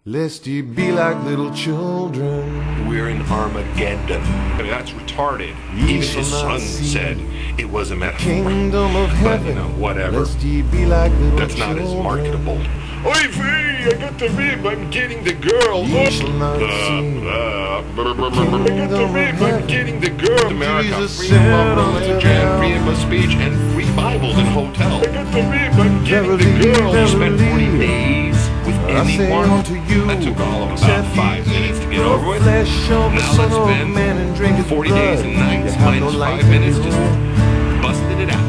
Lest ye be like little children. We're in Armageddon. I mean, that's retarded. Even his son said it was a metaphor. Kingdom of heaven. But, you know, whatever. Lest ye be like little That's not as marketable. Oy vey, I got the rib, I'm getting the girl. Ye shall not see. I got the rib, I'm getting the girl. America, Jesus freedom said of religion, freedom of speech, and free Bibles in hotels. I got the rib, I'm getting the girl. You spent 40 days with anyone. That took all of about 5 minutes to get over with. Now let's spend 40 days and nights minus 5 minutes just busting it out.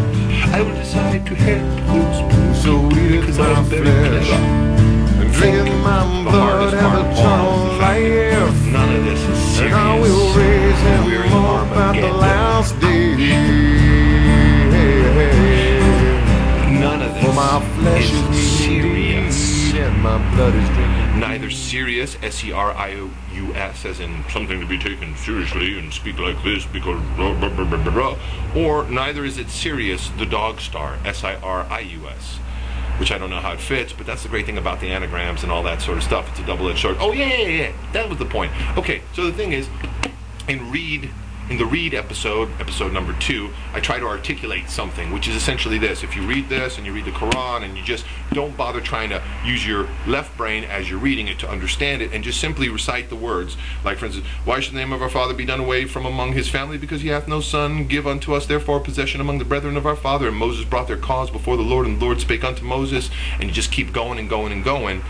I will decide to help those people because I'm very clever. And drinking my blood and the tunnel life. None of this is serious. And I will raise him We're in up at the Armageddon. last day. None of For my flesh this is serious. and my blood is drinking. Neither serious, S-E-R-I-O-U-S, as in something to be taken seriously and speak like this because blah, blah, blah, blah, blah, blah. Or neither is it serious, the dog star, S-I-R-I-U-S, which I don't know how it fits, but that's the great thing about the anagrams and all that sort of stuff. It's a double-edged sword. Oh, yeah. That was the point. Okay, so the thing is, in the Read episode number 2, I try to articulate something, which is essentially this. If you read this and you read the Quran and you just don't bother trying to use your left brain as you're reading it to understand it and just simply recite the words. Like, for instance, why should the name of our father be done away from among his family? Because he hath no son. Give unto us therefore possession among the brethren of our father. And Moses brought their cause before the Lord, and the Lord spake unto Moses. And you just keep going and going and going.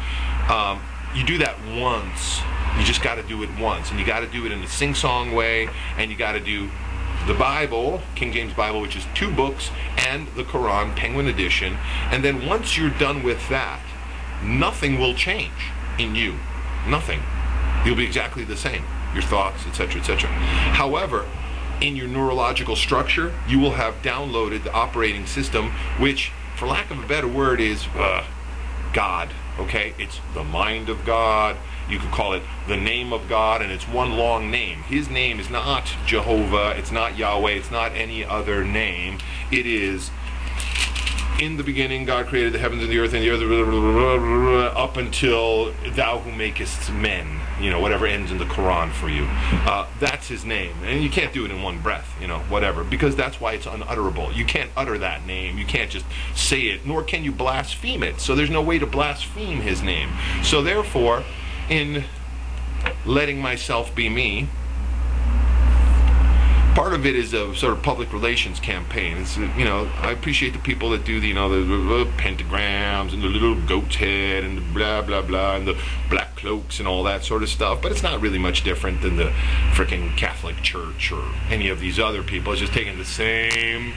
You do that once. You just got to do it once, and you got to do it in a sing-song way, and you got to do the Bible, King James Bible, which is 2 books, and the Quran, Penguin Edition, and then once you're done with that, nothing will change in you. Nothing. You'll be exactly the same. Your thoughts, etc., etc. However, in your neurological structure, you will have downloaded the operating system, which, for lack of a better word, is God. Okay? It's the mind of God. You could call it the name of God, and it's one long name. His name is not Jehovah, it's not Yahweh, it's not any other name. It is, in the beginning God created the heavens and the earth, up until thou who makest men, you know, whatever ends in the Quran for you. That's his name. And you can't do it in one breath, you know, whatever, because that's why it's unutterable. You can't utter that name. You can't just say it, nor can you blaspheme it. So there's no way to blaspheme his name. So therefore, in letting myself be me, part of it is a sort of public relations campaign. It's, you know, I appreciate the people that do the, you know, the pentagrams and the little goat's head and the blah blah blah and the black cloaks and all that sort of stuff, but it's not really much different than the frickin' Catholic Church or any of these other people. It's just taking the same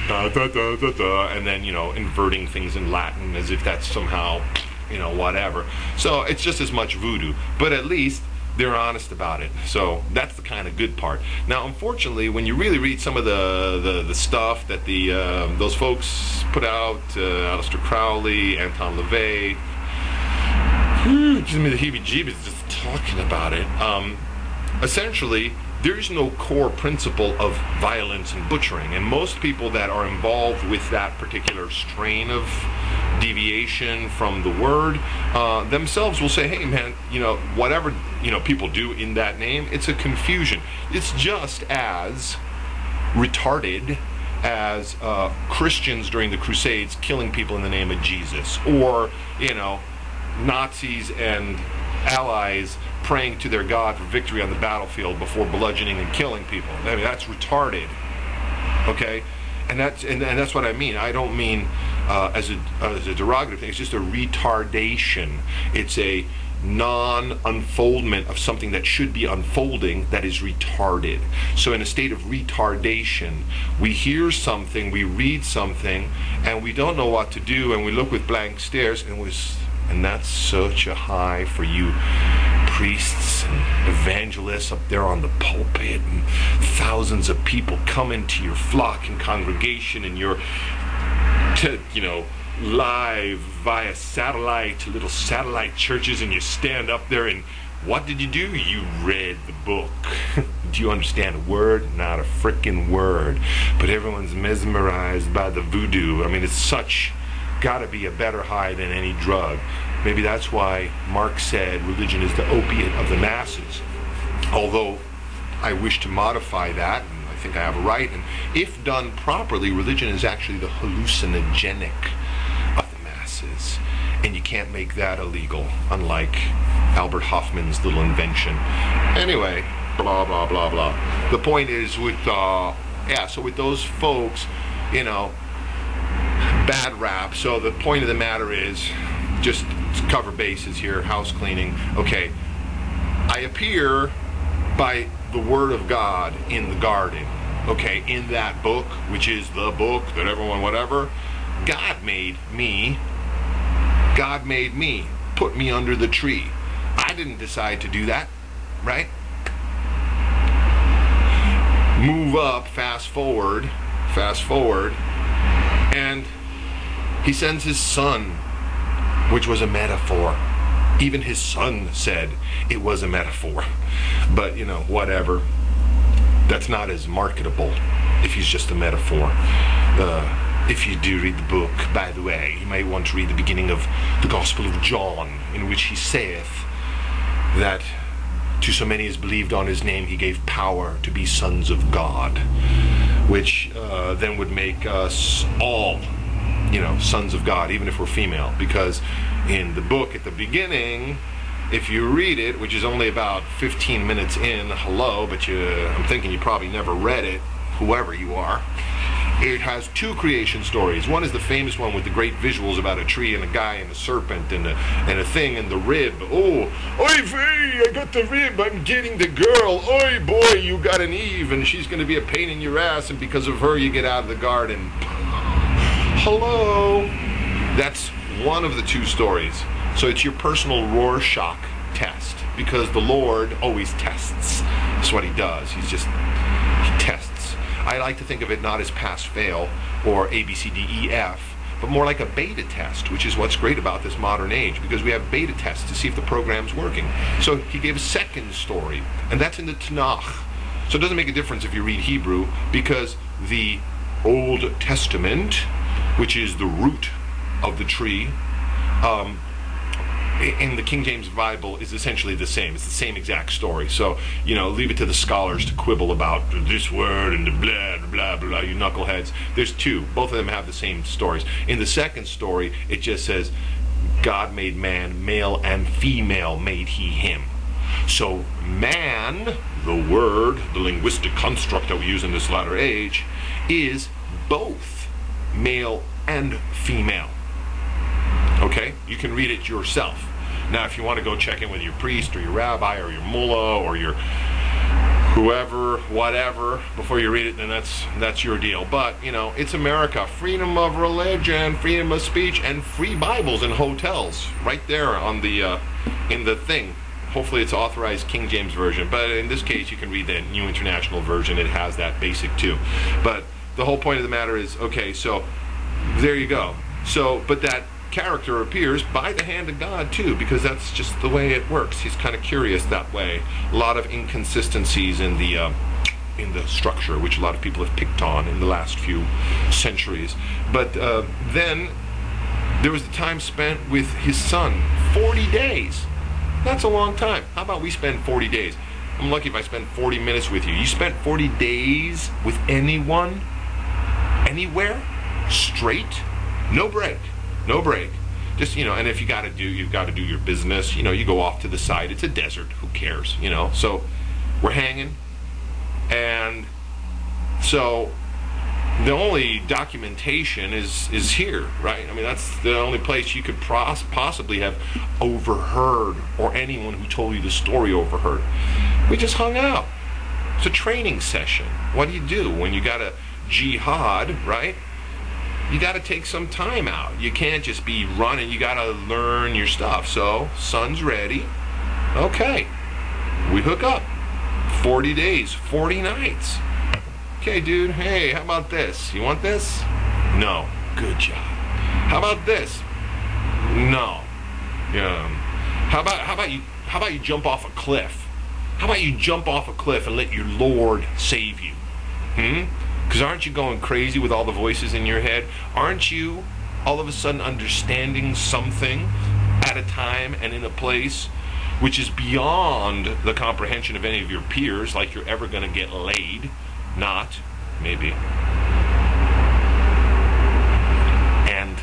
da da da da da and then, you know, inverting things in Latin as if that's somehow, you know, whatever. So it's just as much voodoo, but at least they're honest about it. So that's the kind of good part. Now, unfortunately, when you really read some of the stuff that those folks put out, Aleister Crowley, Anton LaVey, gives me the heebie-jeebies just talking about it. Essentially, there's no core principle of violence and butchering, and most people that are involved with that particular strain of deviation from the word themselves will say, hey man, you know, whatever, you know, people do in that name, it's a confusion. It's just as retarded as Christians during the Crusades killing people in the name of Jesus, or, you know, Nazis and allies praying to their God for victory on the battlefield before bludgeoning and killing people. I mean, that's retarded. Okay? And that's what I mean. I don't mean as a derogative thing. It's just a retardation. It's a non-unfoldment of something that should be unfolding that is retarded. So in a state of retardation, we hear something, we read something, and we don't know what to do, and we look with blank stares, and that's such a high for you priests and evangelists up there on the pulpit, and thousands of people come into your flock and congregation, and you're, you know, live via satellite, little satellite churches, and you stand up there and what did you do? You read the book. Do you understand a word? Not a frickin' word. But everyone's mesmerized by the voodoo. I mean, it's such, gotta be a better high than any drug. Maybe that's why Marx said religion is the opiate of the masses. Although I wish to modify that, and I think I have a right, and if done properly, religion is actually the hallucinogenic of the masses. And you can't make that illegal, unlike Albert Hoffman's little invention. Anyway, blah, blah, blah, blah. The point is with, so with those folks, you know, bad rap. So the point of the matter is, just to cover bases here, house cleaning. Okay, I appear by the word of God in the garden. Okay, in that book, which is the book that everyone, whatever, God made me. God made me, put me under the tree. I didn't decide to do that, right? Move up, fast forward, and he sends his son, which was a metaphor. Even his son said it was a metaphor. But, you know, whatever. That's not as marketable if he's just a metaphor. If you do read the book, by the way, you might want to read the beginning of the Gospel of John, in which he saith that to so many as believed on his name he gave power to be sons of God, which then would make us all, you know, sons of God, even if we're female, because in the book at the beginning, if you read it, which is only about 15 minutes in, hello, but I'm thinking you probably never read it, whoever you are. It has two creation stories. One is the famous one with the great visuals about a tree and a guy and a serpent and a thing and the rib. Oh, oy vey, I got the rib, I'm getting the girl. Oy boy, you got an Eve and she's going to be a pain in your ass, and because of her you get out of the garden. Hello. That's one of the two stories. So it's your personal Rorschach test, because the Lord always tests. That's what he does. He tests. I like to think of it not as pass-fail or A, B, C, D, E, F, but more like a beta test, which is what's great about this modern age, because we have beta tests to see if the program's working. So he gave a second story, and that's in the Tanakh. So it doesn't make a difference if you read Hebrew, because the Old Testament, which is the root of the tree, in the King James Bible is essentially the same. It's the same exact story. So, you know, leave it to the scholars to quibble about this word and the blah, blah, blah, you knuckleheads. There's two. Both of them have the same stories. In the second story, it just says, God made man, male and female made he him. So man, the word, the linguistic construct that we use in this latter age, is both male and female. Okay? You can read it yourself. Now, if you want to go check in with your priest or your rabbi or your mullah or your whoever, whatever, before you read it, then that's your deal. But, you know, it's America. Freedom of religion, freedom of speech, and free Bibles in hotels. Right there on the in the thing. Hopefully it's authorized King James Version. But in this case, you can read the New International Version. It has that basic too. But the whole point of the matter is, okay, so there you go. So, but that character appears by the hand of God too, because that's just the way it works. He's kind of curious that way. A lot of inconsistencies in the structure, which a lot of people have picked on in the last few centuries. But then there was the time spent with his son, 40 days. That's a long time. How about we spend 40 days? I'm lucky if I spend 40 minutes with you. You spent 40 days with anyone, anywhere, straight, no break. No break. Just, you know, and if you've got to do your business, you know, you go off to the side. It's a desert. Who cares, you know? So we're hanging. And so the only documentation is here, right? I mean, that's the only place you could possibly have overheard, or anyone who told you the story overheard. We just hung out. It's a training session. What do when you got a jihad, right? You got to take some time out. You can't just be running. You got to learn your stuff. So, son's ready. Okay. We hook up. 40 days, 40 nights. Okay, dude. Hey, how about this? You want this? No. Good job. How about this? No. How about you jump off a cliff? How about you jump off a cliff and let your Lord save you? Because aren't you going crazy with all the voices in your head? Aren't you all of a sudden understanding something at a time and in a place which is beyond the comprehension of any of your peers, like you're ever going to get laid? Not, maybe. And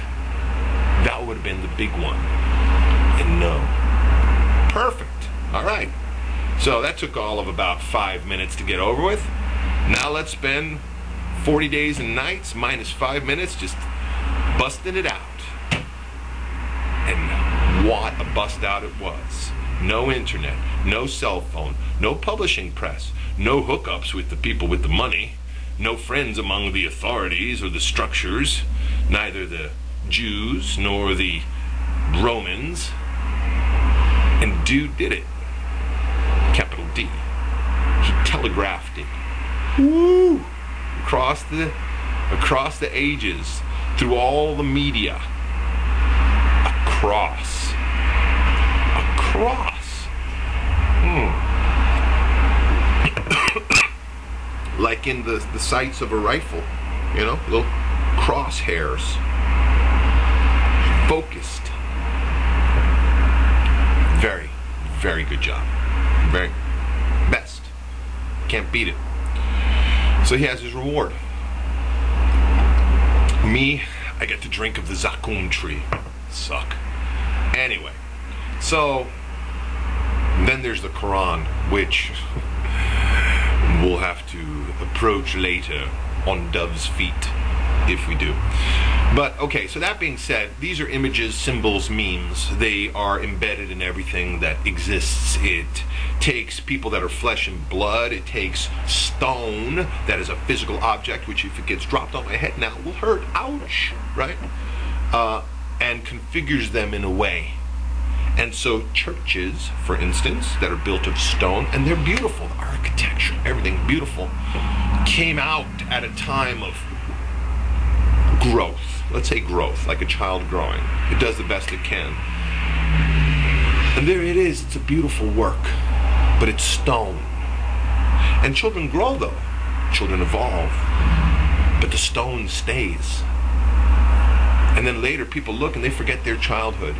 that would have been the big one. And no. Perfect. All right. So that took all of about 5 minutes to get over with. Now let's spend 40 days and nights minus 5 minutes just busting it out. And what a bust out it was. No internet, no cell phone, no publishing press, no hookups with the people with the money, no friends among the authorities or the structures, neither the Jews nor the Romans. And dude did it. Capital D. He telegraphed it. Woo! Across the ages, through all the media. Across. Like in the sights of a rifle, you know, little crosshairs. Focused. Very, very good job. Very best. Can't beat it. So he has his reward. Me, I get to drink of the Zakum tree. Suck. Anyway, so then there's the Quran, which we'll have to approach later on dove's feet, if we do. But okay, so that being said, these are images, symbols, memes. They are embedded in everything that exists. It takes people that are flesh and blood. It takes stone, that is a physical object, which if it gets dropped on my head now will hurt. Ouch, right? And configures them in a way. And so churches, for instance, that are built of stone, and they're beautiful, the architecture, everything beautiful, came out at a time of growth. Let's say growth, like a child growing. It does the best it can. And there it is, it's a beautiful work, but it's stone. And children grow though, children evolve, but the stone stays. And then later people look and they forget their childhood.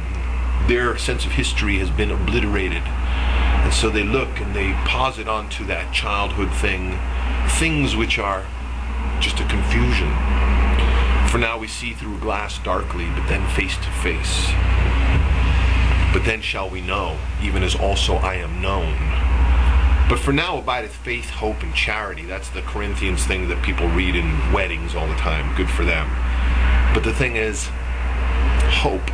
Their sense of history has been obliterated. And so they look and they posit onto that childhood thing, things which are just a confusion. For now we see through glass darkly, but then face to face. But then shall we know, even as also I am known. But for now abideth faith, hope, and charity. That's the Corinthians thing that people read in weddings all the time. Good for them. But the thing is, hope.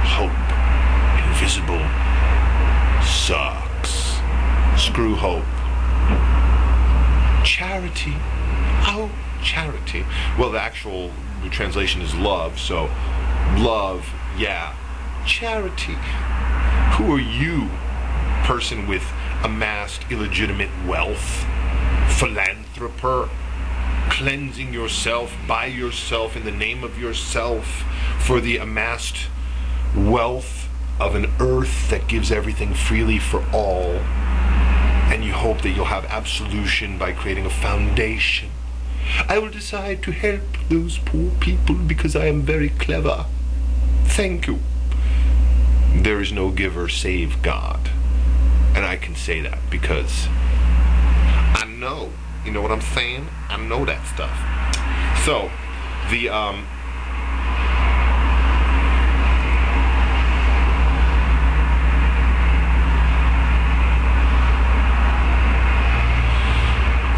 Hope. Invisible. Sucks. Screw hope. Charity. Oh, charity. Well, the actual translation is love, so love, yeah. Charity. Who are you, person with amassed illegitimate wealth? Philanthroper. Cleansing yourself by yourself in the name of yourself for the amassed wealth of an earth that gives everything freely for all, and you hope that you'll have absolution by creating a foundation. I will decide to help those poor people because I am very clever. Thank you. There is no giver save God, and I can say that because I know. You know what I'm saying? I know that stuff. So,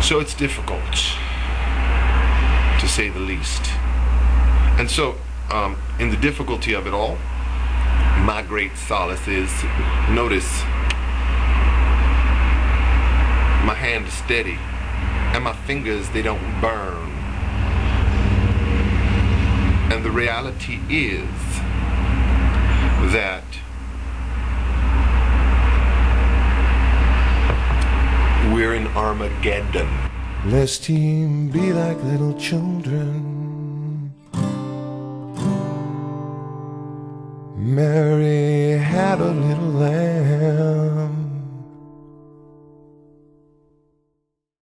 so it's difficult, to say the least. And so, in the difficulty of it all, my great solace is, notice, my hand is steady. And my fingers, they don't burn. And the reality is that we're in Armageddon. Lest ye be like little children. Mary had a little lamb.